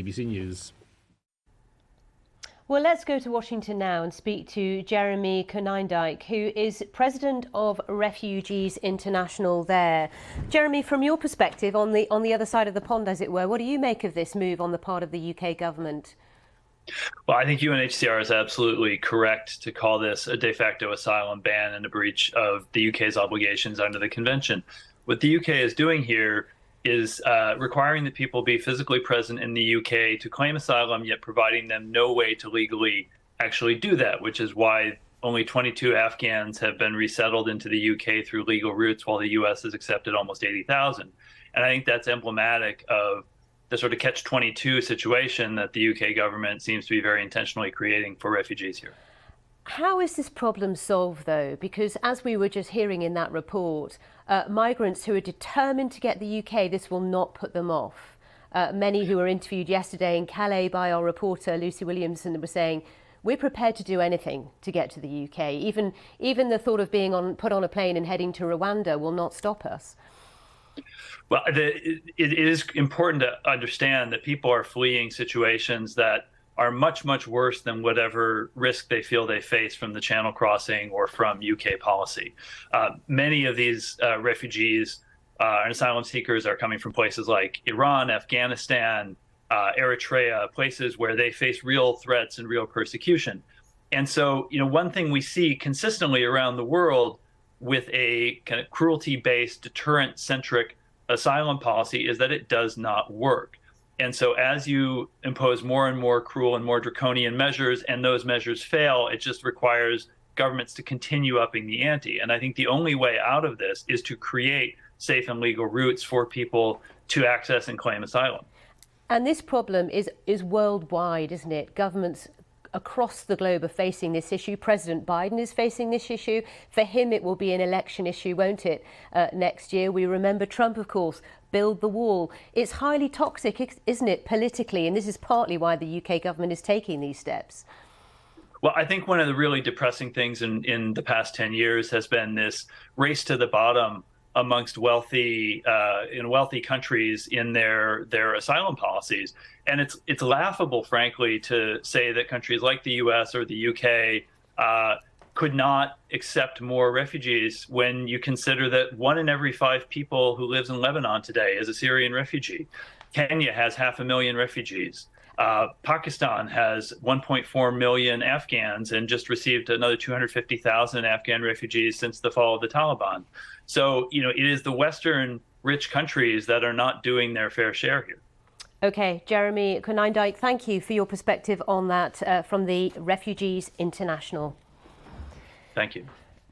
BBC News. Well, let's go to Washington now and speak to Jeremy Konyndyk, who is president of Refugees International there. Jeremy, from your perspective, on the other side of the pond, as it were, what do you make of this move on the part of the UK government? Well, I think UNHCR is absolutely correct to call this a de facto asylum ban and a breach of the UK's obligations under the convention. What the UK is doing here is requiring that people be physically present in the UK to claim asylum, yet providing them no way to legally actually do that, which is why only 22 Afghans have been resettled into the UK through legal routes, while the US has accepted almost 80,000. And I think that's emblematic of the sort of catch-22 situation that the UK government seems to be very intentionally creating for refugees here. How is this problem solved, though? Because as we were just hearing in that report, migrants who are determined to get the UK, this will not put them off. Many who were interviewed yesterday in Calais by our reporter Lucy Williamson were saying, we're prepared to do anything to get to the UK. Even the thought of being put on a plane and heading to Rwanda will not stop us. Well, it is important to understand that people are fleeing situations that are much, much worse than whatever risk they feel they face from the Channel crossing or from UK policy. Many of these refugees and asylum seekers are coming from places like Iran, Afghanistan, Eritrea, places where they face real threats and real persecution. And so, one thing we see consistently around the world with a kind of cruelty-based, deterrent-centric asylum policy is that it does not work. And so as you impose more and more cruel and more draconian measures, and those measures fail, it just requires governments to continue upping the ante. And I think the only way out of this is to create safe and legal routes for people to access and claim asylum. And this problem is worldwide, isn't it? Governments across the globe are facing this issue. President Biden is facing this issue. For him, it will be an election issue, won't it, next year? We remember Trump, of course, build the wall. It's highly toxic, isn't it, politically? And this is partly why the UK government is taking these steps. Well, I think one of the really depressing things in the past 10 years has been this race to the bottom amongst wealthy countries in their asylum policies. And it's laughable, frankly, to say that countries like the US or the UK could not accept more refugees when you consider that 1 in every 5 people who lives in Lebanon today is a Syrian refugee. Kenya has 500,000 refugees. Pakistan has 1.4 million Afghans and just received another 250,000 Afghan refugees since the fall of the Taliban. So, it is the Western rich countries that are not doing their fair share here. OK, Jeremy Konyndyk, thank you for your perspective on that from the Refugees International. Thank you.